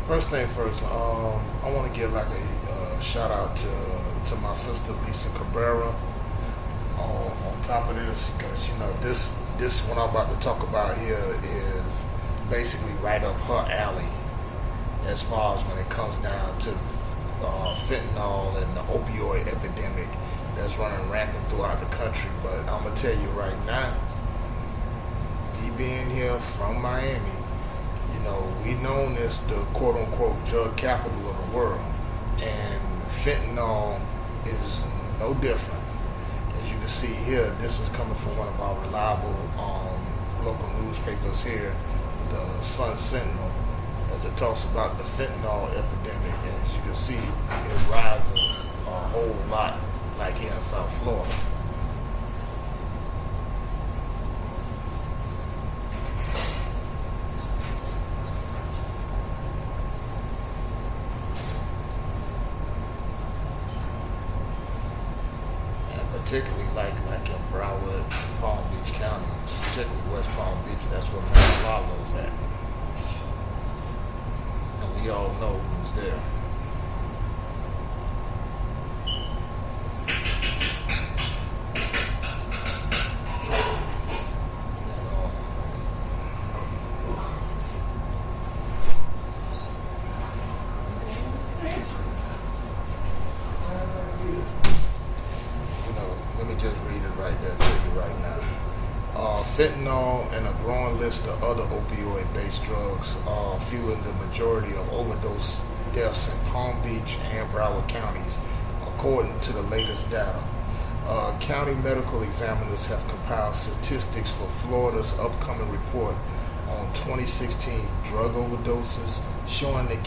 First thing first, I want to give like a shout out to my sister Lisa Cabrera on top of this, because you know this what I'm about to talk about here is basically right up her alley as far as when it comes down to fentanyl and the opioid epidemic that's running rampant throughout the country. But I'm gonna tell you right now, me being here from Miami, you know, we known as the quote-unquote drug capital of the world, and fentanyl is no different. As you can see here, this is coming from one of our reliable local newspapers here, the Sun-Sentinel, as it talks about the fentanyl epidemic. And as you can see, it rises a whole lot, like here in South Florida. Particularly like in Broward, Palm Beach County, particularly West Palm Beach, that's where Mar-a-Lago's at. And we all know who's there. Let me just read it right there to you right now. Fentanyl and a growing list of other opioid-based drugs are fueling the majority of overdose deaths in Palm Beach and Broward counties, according to the latest data. County medical examiners have compiled statistics for Florida's upcoming report on 2016 drug overdoses, showing the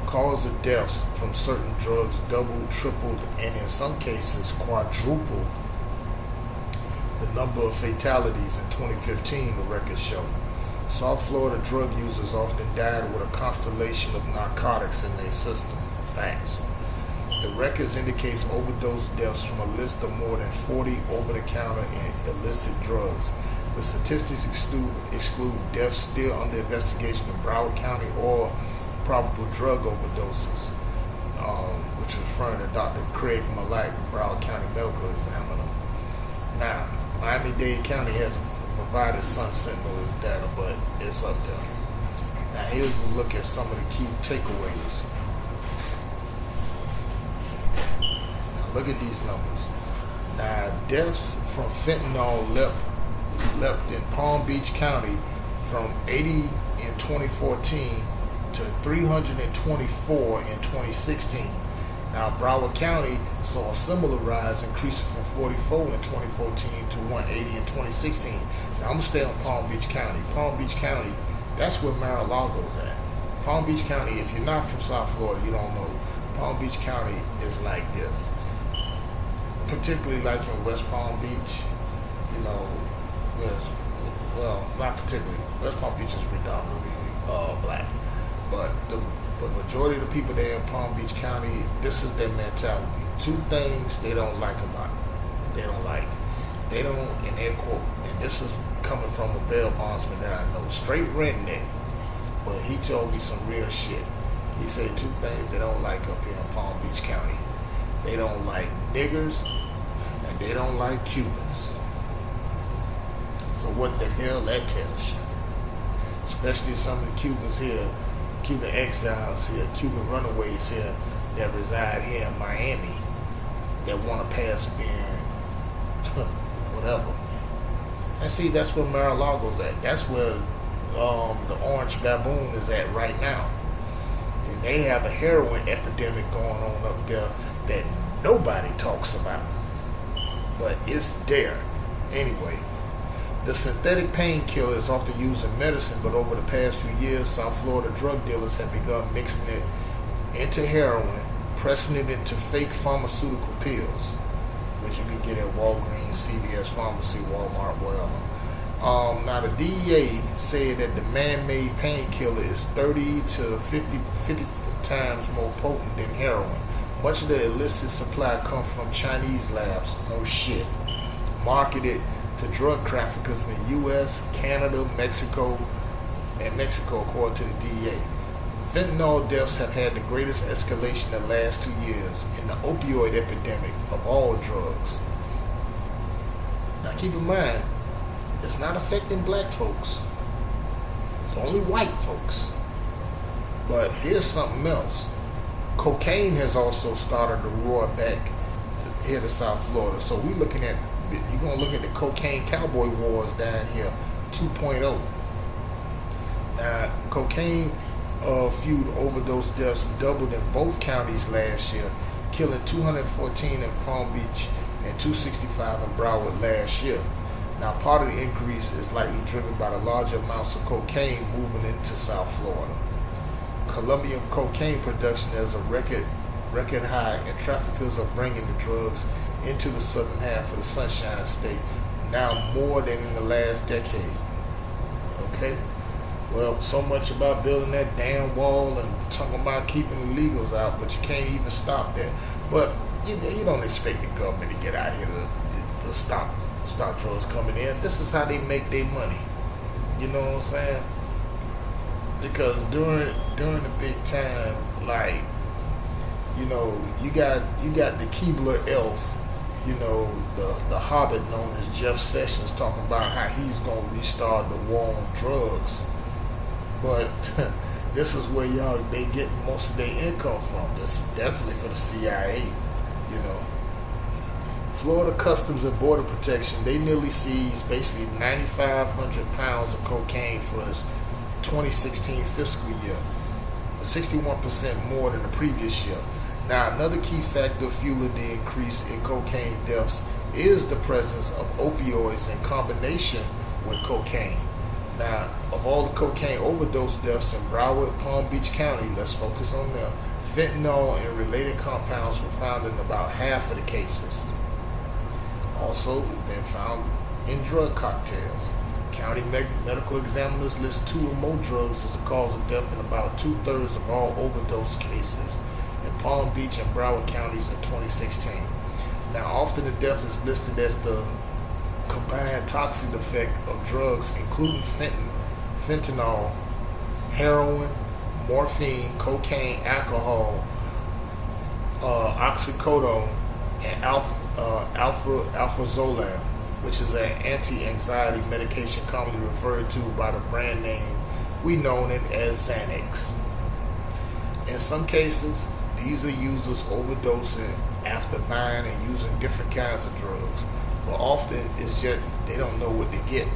cause of deaths from certain drugs doubled, tripled, and in some cases quadrupled the number of fatalities in 2015, the records show. South Florida drug users often died with a constellation of narcotics in their system. Facts. The records indicates overdose deaths from a list of more than 40 over-the-counter and illicit drugs. The statistics exclude deaths still under investigation in Broward County or probable drug overdoses, which is referring to Dr. Craig Malak, Broward County medical examiner. Now, Miami-Dade County hasn't provided Sun-Sentinel this data, but it's up there. Now, here's a look at some of the key takeaways. Now, look at these numbers. Now, deaths from fentanyl leapt in Palm Beach County from 80 in 2014 to 324 in 2016. Now, Broward County saw a similar rise, increasing from 44 in 2014 to 180 in 2016. Now, I'm going to stay on Palm Beach County. Palm Beach County, that's where Mar-a-Lago's at. Palm Beach County, if you're not from South Florida, you don't know, Palm Beach County is like this. Particularly like in West Palm Beach, you know, well, not particularly. West Palm Beach is predominantly black. But the majority of the people there in Palm Beach County, this is their mentality. Two things they don't like about it. They don't, in their quote, and this is coming from a bail bondsman that I know, straight redneck, but he told me some real shit. He said two things they don't like up here in Palm Beach County. They don't like niggers, and they don't like Cubans. So what the hell that tells you? Especially some of the Cubans here, Cuban exiles here, Cuban runaways here that reside here in Miami that want to pass being whatever. And see, that's where Mar-a-Lago's at. That's where the Orange Baboon is at right now. And they have a heroin epidemic going on up there that nobody talks about. But it's there. Anyway. The synthetic painkiller is often used in medicine, but over the past few years, South Florida drug dealers have begun mixing it into heroin, pressing it into fake pharmaceutical pills, which you can get at Walgreens, CVS Pharmacy, Walmart, wherever. Now, the DEA said that the man-made painkiller is 30 to 50 times more potent than heroin. Much of the illicit supply comes from Chinese labs, no shit, marketed to drug traffickers in the U.S., Canada, Mexico, and Mexico, according to the DEA. Fentanyl deaths have had the greatest escalation in the last 2 years in the opioid epidemic of all drugs. Now keep in mind, it's not affecting black folks. It's only white folks. But here's something else. Cocaine has also started to roar back here to South Florida. So you're going to look at the cocaine cowboy wars down here 2.0. Now, cocaine fueled overdose deaths doubled in both counties last year, killing 214 in Palm Beach and 265 in Broward last year. Now, part of the increase is likely driven by the larger amounts of cocaine moving into South Florida. Colombian cocaine production is a record high, and traffickers are bringing the drugs into the southern half of the Sunshine State now more than in the last decade. Okay? Well, so much about building that damn wall and talking about keeping the illegals out, but you can't even stop that. But you don't expect the government to get out here to stop drugs coming in. This is how they make their money. You know what I'm saying? Because during the big time, like, you know, you got the Keebler elf, you know, the Hobbit known as Jeff Sessions, talking about how he's gonna restart the war on drugs. But this is where they get most of their income from. This is definitely for the CIA, you know. Florida Customs and Border Protection, they nearly seized basically 9,500 pounds of cocaine for its 2016 fiscal year, 61% more than the previous year. Now, another key factor fueling the increase in cocaine deaths is the presence of opioids in combination with cocaine. Now, of all the cocaine overdose deaths in Broward, Palm Beach County, let's focus on them. Fentanyl and related compounds were found in about half of the cases. Also, been found in drug cocktails. County medical examiners list 2 or more drugs as the cause of death in about 2/3 of all overdose cases in Palm Beach and Broward counties in 2016. Now, often the death is listed as the combined toxic effect of drugs including fentanyl, heroin, morphine, cocaine, alcohol, oxycodone, and alprazolam, which is an anti-anxiety medication commonly referred to by the brand name we know it as Xanax. In some cases, these are users overdosing after buying and using different kinds of drugs, but often it's just they don't know what they're getting.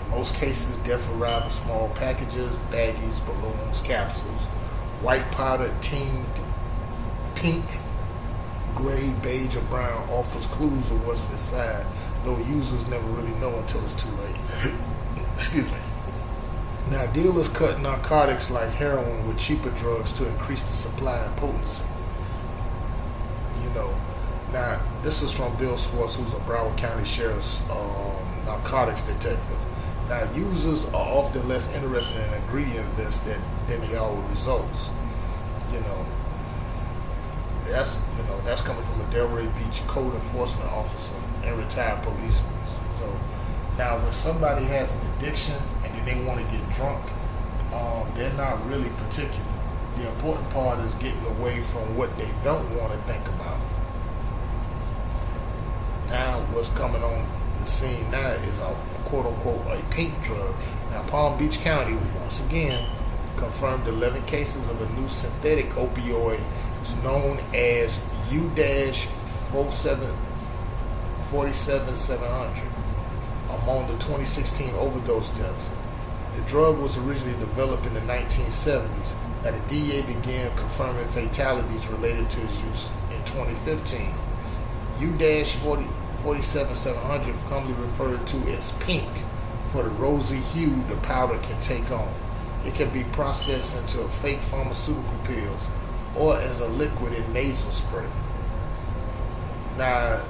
In most cases, death arrives in small packages, baggies, balloons, capsules. White powder tinged pink, gray, beige, or brown offers clues of what's inside, though users never really know until it's too late. Excuse me. Now, dealers cut narcotics like heroin with cheaper drugs to increase the supply and potency. You know, now this is from Bill Swartz, who's a Broward County Sheriff's narcotics detective. Now, users are often less interested in ingredient lists than they are with results. You know, that's coming from a Delray Beach code enforcement officer and retired policeman. So now, when somebody has an addiction and then they want to get drunk, they're not really particular. The important part is getting away from what they don't want to think about. Now, what's coming on the scene now is a quote-unquote a pink drug. Now, Palm Beach County, once again, confirmed 11 cases of a new synthetic opioid known as U-47700 among the 2016 overdose deaths. The drug was originally developed in the 1970s. Now, the DEA began confirming fatalities related to its use in 2015. U-47700, commonly referred to as pink, for the rosy hue the powder can take on. It can be processed into fake pharmaceutical pills or as a liquid in nasal spray. Now,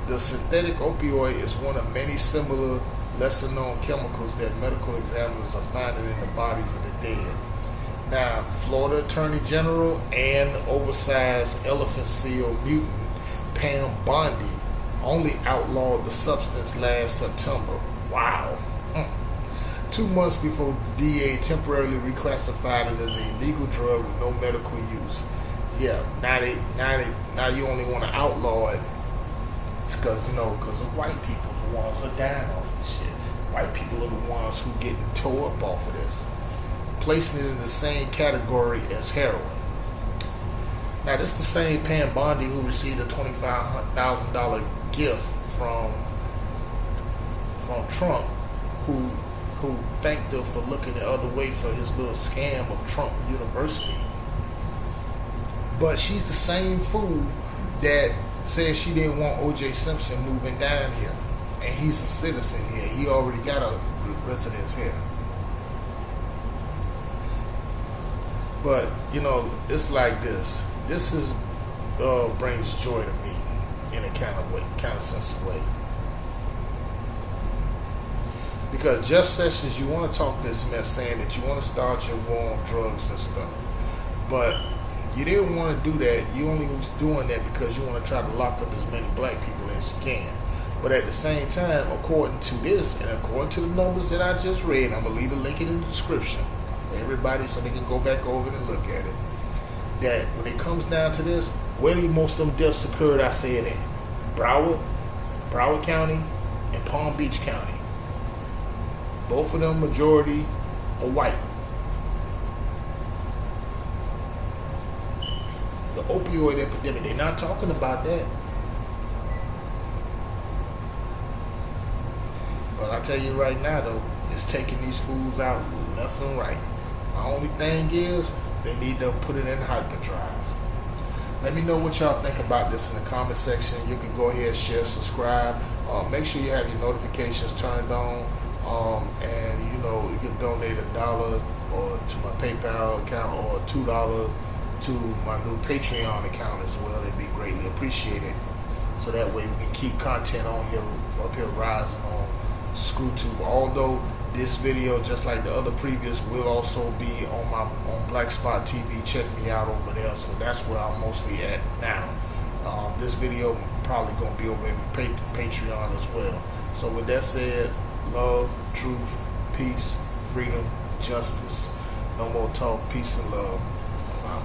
the synthetic opioid is one of many similar, lesser-known chemicals that medical examiners are finding in the bodies of the dead. Now, Florida Attorney General and oversized elephant seal mutant Pam Bondi only outlawed the substance last September. Wow. 2 months before the DA temporarily reclassified it as an illegal drug with no medical use. Yeah, now you only want to outlaw it. It's because of white people, the ones are dying off this shit. White people are the ones who getting tore up off of this, placing it in the same category as heroin. Now, this is the same Pam Bondi who received a $25,000 gift from Trump, who thanked her for looking the other way for his little scam of Trump University. But she's the same fool that said she didn't want O.J. Simpson moving down here. And he's a citizen here. He already got a residence here. But, it's like this. This is brings joy to me in a kind of sense of way. Because Jeff Sessions, you want to talk this mess saying that you want to start your war on drugs and stuff. But you didn't want to do that. You only was doing that because you want to try to lock up as many black people as you can. But at the same time, according to this and according to the numbers that I just read, I'm going to leave a link in the description for everybody so they can go back over it and look at it. That when it comes down to this, where did most of them deaths occurred, I said in Broward County and Palm Beach County. Both of them majority are white. The opioid epidemic, they're not talking about that. But I tell you right now though, it's taking these fools out left and right. My only thing is, they need to put it in hyperdrive. Let me know what y'all think about this in the comment section. You can go ahead, share, subscribe. Make sure you have your notifications turned on. And you can donate $1 or to my PayPal account or $2 to my new Patreon account as well. It'd be greatly appreciated. So that way we can keep content on here, up here rising on ScrewTube. Although this video, just like the other previous, will also be on Black Spot TV. Check me out over there. So that's where I'm mostly at now. This video probably gonna be over in Patreon as well. So with that said, love, truth, peace, freedom, justice. No more talk, peace and love. I'm out.